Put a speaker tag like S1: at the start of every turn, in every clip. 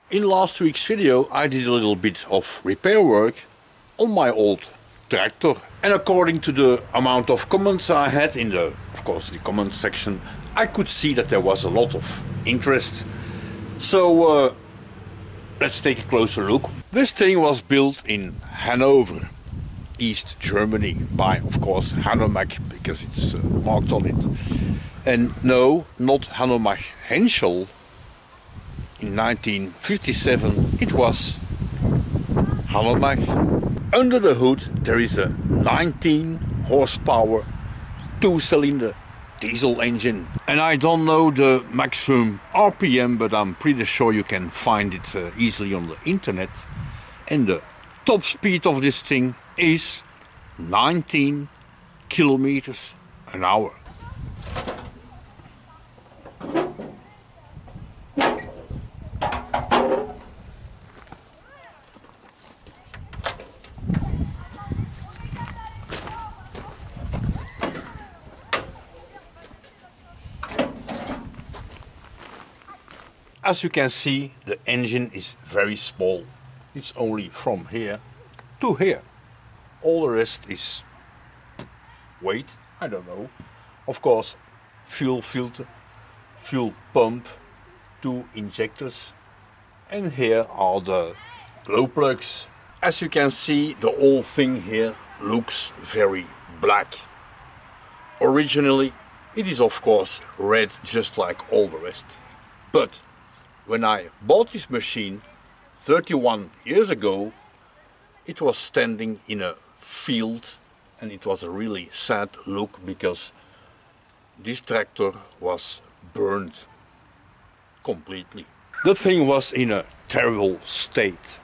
S1: In last week's video I did a little bit of repair work on my old tractor, and according to the amount of comments I had in the, of course, the comment section, I could see that there was a lot of interest. So let's take a closer look. This thing was built in Hanover, East Germany, by, of course, Hanomag, because it's marked on it. And no, not Hanomag Henschel. In 1957 it was Hanomag. Under the hood there is a 19 horsepower 2-cylinder diesel engine. And I don't know the maximum RPM, but I'm pretty sure you can find it easily on the internet. And the top speed of this thing is 19 kilometers an hour. As you can see, the engine is very small. It's only from here to here. All the rest is weight, I don't know. Of course, fuel filter, fuel pump, 2 injectors, and here are the glow plugs. As you can see, the whole thing here looks very black. Originally, it is of course red, just like all the rest. But when I bought this machine 31 years ago, it was standing in a field, and it was a really sad look because this tractor was burned completely. The thing was in a terrible state.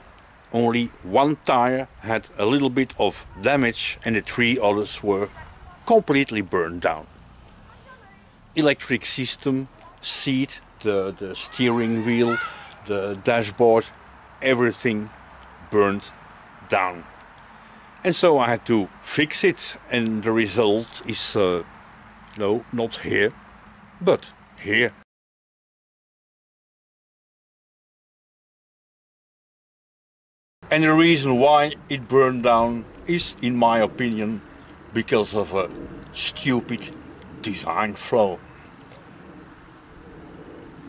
S1: Only one tire had a little bit of damage and the 3 others were completely burned down. Electric system, seat, the steering wheel, the dashboard, everything burned down. And so I had to fix it, and the result is no, not here, but here. And the reason why it burned down is, in my opinion, because of a stupid design flaw.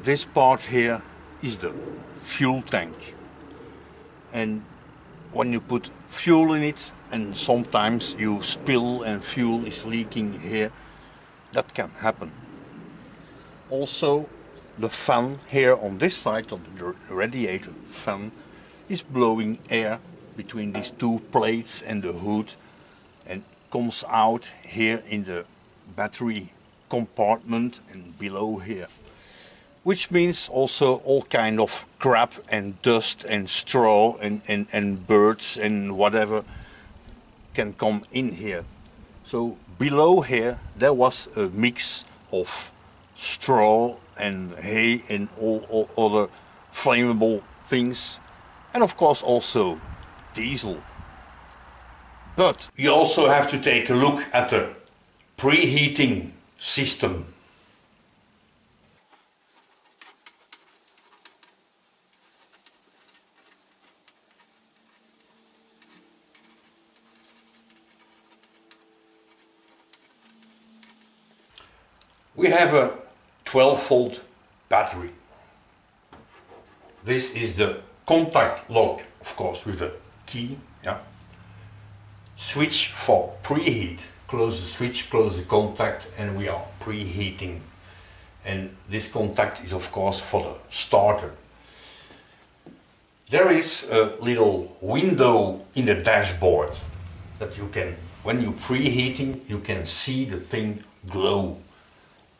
S1: This part here is the fuel tank, and when you put fuel in it and sometimes you spill and fuel is leaking here, that can happen. Also, the fan here on this side, on the radiator fan, is blowing air between these 2 plates and the hood and comes out here in the battery compartment and below here. Which means also all kind of crap and dust and straw and birds and whatever can come in here. So below here there was a mix of straw and hay and all other flammable things, and of course also diesel. But you also have to take a look at the preheating system. We have a 12-volt battery. This is the contact lock, of course, with a key. Yeah. Switch for preheat. Close the switch, close the contact, and we are preheating. And this contact is of course for the starter. There is a little window in the dashboard that you can, when you're preheating, you can see the thing glow.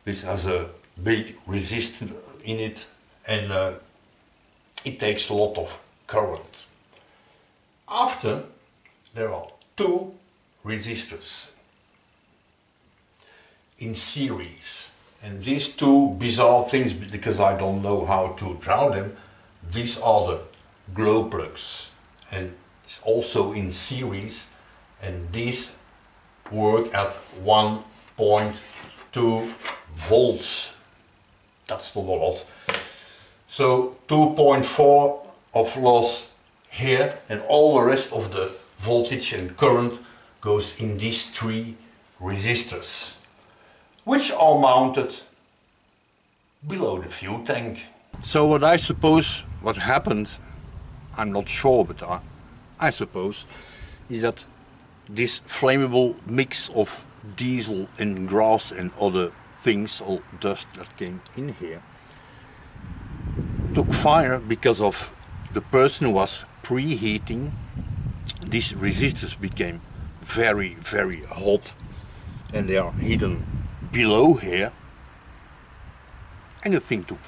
S1: This has a big resistor in it, and it takes a lot of current. After, there are 2 resistors in series, and these 2 bizarre things, because I don't know how to draw them, these are the glow plugs, and it's also in series, and these work at 1.2 volts. That's not a lot. So 2.4 of loss here, and all the rest of the voltage and current goes in these three resistors, which are mounted below the fuel tank. So what I suppose what happened, I'm not sure, but I suppose, is that this flammable mix of diesel and grass and other things, all dust that came in here, took fire because of the person who was preheating. These resistors became very, very hot, and they are hidden below here, and the thing took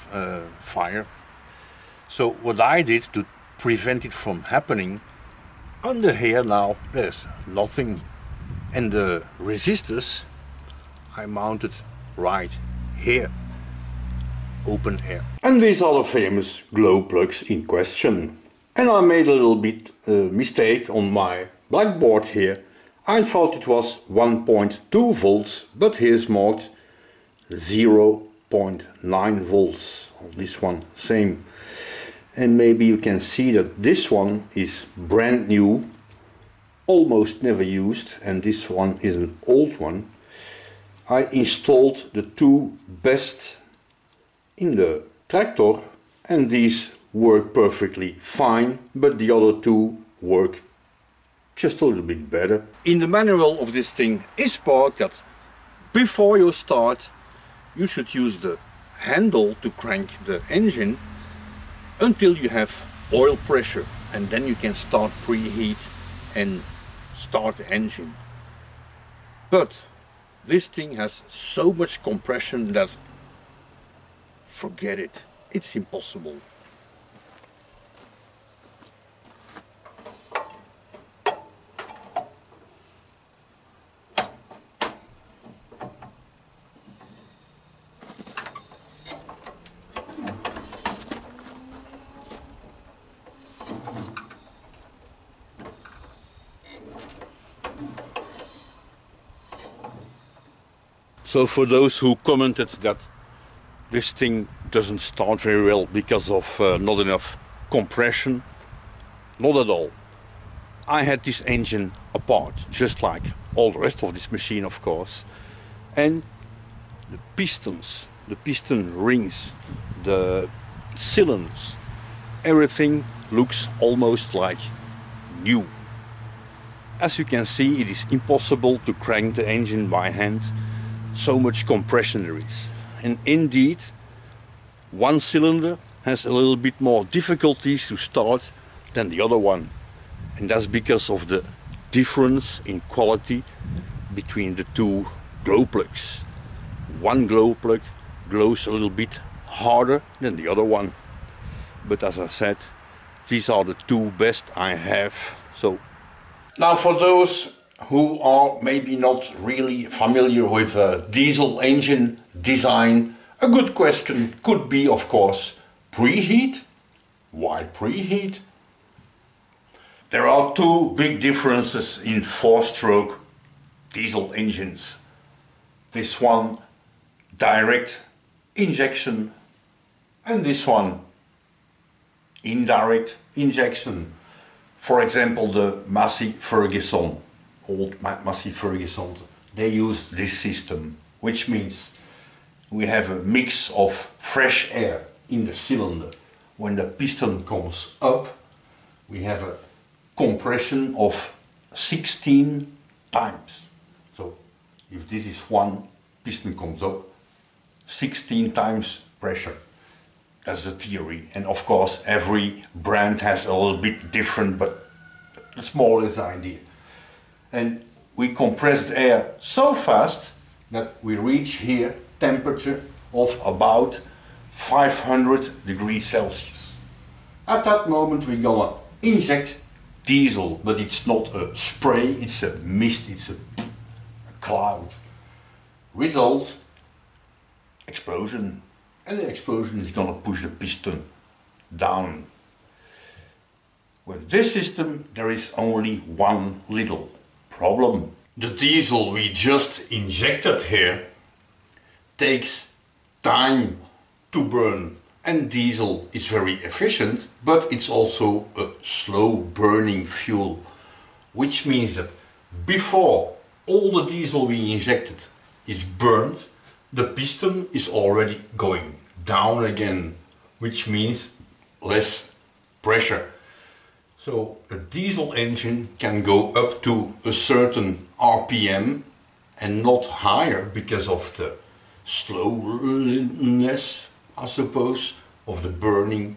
S1: fire. So what I did to prevent it from happening, under here now there's nothing, and the resistors I mounted right here, open air. And these are the famous glow plugs in question. And I made a little bit mistake on my blackboard here. I thought it was 1.2 volts, but here's marked 0.9 volts on this one, same. And maybe you can see that this one is brand new, almost never used, and this one is an old one. I installed the two best in the tractor, and these work perfectly fine, but the other two work just a little bit better. In the manual of this thing is part that before you start you should use the handle to crank the engine until you have oil pressure, and then you can start preheat and start the engine. But this thing has so much compression that forget it, it's impossible. So for those who commented that this thing doesn't start very well because of not enough compression, not at all. I had this engine apart, just like all the rest of this machine, of course, and the pistons, the piston rings, the cylinders, everything looks almost like new. As you can see, it is impossible to crank the engine by hand. So much compression there is. And indeed, one cylinder has a little bit more difficulties to start than the other one. And that's because of the difference in quality between the two glow plugs. One glow plug glows a little bit harder than the other one. But as I said, these are the two best I have. So now for those who are maybe not really familiar with diesel engine design, a good question could be, of course, preheat. Why preheat? There are two big differences in four-stroke diesel engines. This one direct injection, and this one indirect injection. For example, the Massey Ferguson, old Massey Ferguson, they use this system, which means we have a mix of fresh air in the cylinder. When the piston comes up, we have a compression of 16 times. So if this is one, piston comes up, 16 times pressure. That's the theory. And of course every brand has a little bit different, but that's more or less the idea. And we compress the air so fast that we reach here temperature of about 500 degrees Celsius. At that moment we're gonna inject diesel, but it's not a spray, it's a mist, it's a cloud. Result, explosion. And the explosion is gonna push the piston down. With this system there is only one little problem. The diesel we just injected here takes time to burn And diesel is very efficient, but it's also a slow burning fuel, which means that before all the diesel we injected is burned, the piston is already going down again, which means less pressure. So a diesel engine can go up to a certain RPM and not higher because of the slowness, I suppose, of the burning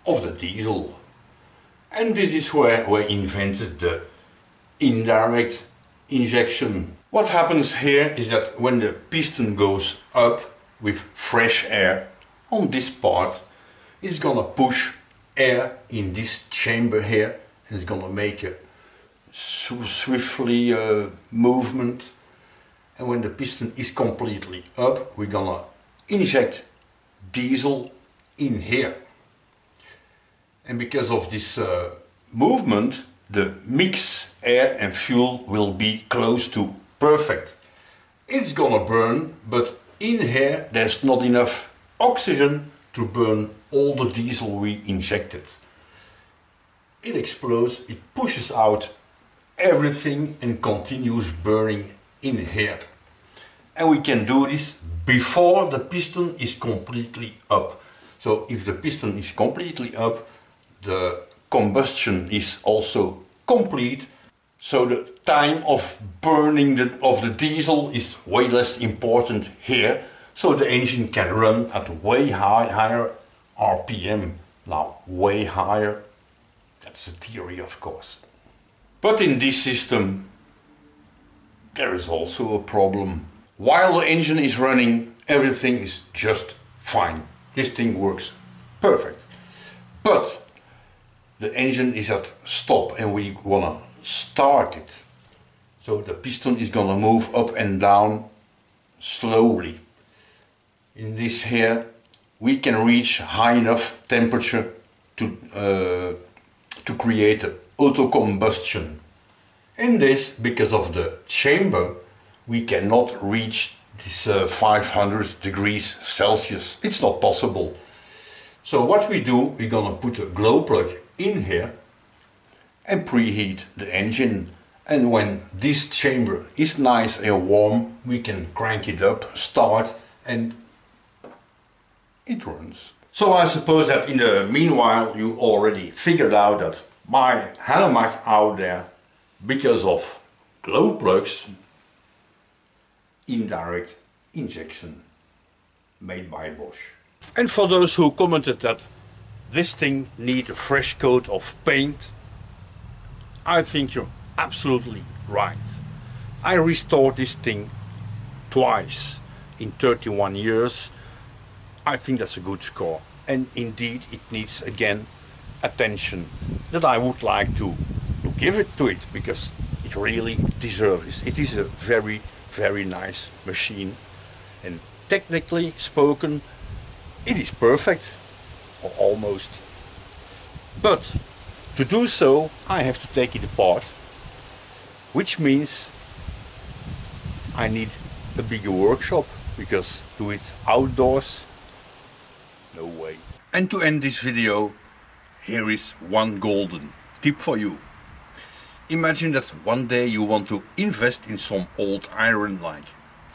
S1: of the diesel. And this is where we invented the indirect injection. What happens here is that when the piston goes up with fresh air on this part, it's gonna push air in this chamber here, and it's gonna make a swiftly movement. And when the piston is completely up, we're gonna inject diesel in here. And because of this movement, the mix air and fuel will be close to perfect. It's gonna burn, but in here there's not enough oxygen to burn all the diesel we injected. It explodes, it pushes out everything and continues burning in here. And we can do this before the piston is completely up. So if the piston is completely up, the combustion is also complete. So the time of burning of the diesel is way less important here. So the engine can run at way higher RPM. Now, way higher, that's the theory, of course. But in this system, there is also a problem. While the engine is running, everything is just fine. This thing works perfect. But the engine is at stop and we wanna start it. So the piston is gonna move up and down slowly. In this here, we can reach high enough temperature to create autocombustion. In this, because of the chamber, we cannot reach this 500 degrees Celsius. It's not possible. So what we do, we're gonna put a glow plug in here and preheat the engine. And when this chamber is nice and warm, we can crank it up, start, and it runs. So I suppose that in the meanwhile you already figured out that my Hanomag out there, because of glow plugs, indirect injection made by Bosch. And for those who commented that this thing needs a fresh coat of paint, I think you're absolutely right. I restored this thing twice in 31 years. I think that's a good score. And indeed it needs again attention that I would like to give it to it, because it really deserves it. It is a very, very nice machine, and technically spoken it is perfect, or almost. But to do so I have to take it apart, which means I need a bigger workshop, because do it outdoors, no way. And to end this video, here is one golden tip for you. Imagine that one day you want to invest in some old iron like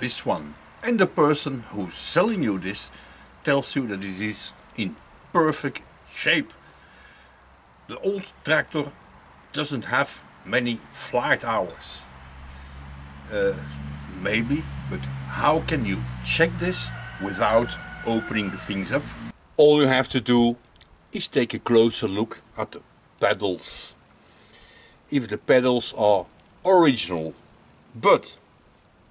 S1: this one, and the person who's selling you this tells you that it is in perfect shape. The old tractor doesn't have many flight hours. Maybe, but how can you check this without opening the things up? All you have to do is take a closer look at the pedals. If the pedals are original but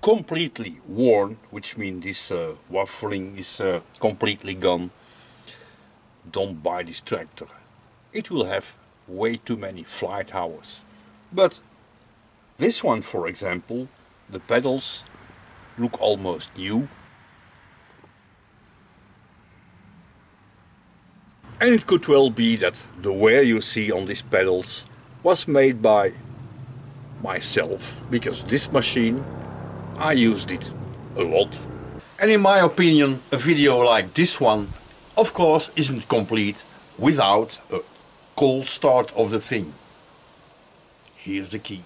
S1: completely worn, which means this waffling is completely gone, don't buy this tractor. It will have way too many flight hours. But this one, for example, the pedals look almost new. And it could well be that the wear you see on these pedals was made by myself, because this machine, I used it a lot. And in my opinion, a video like this one of course isn't complete without a cold start of the thing. Here's the key.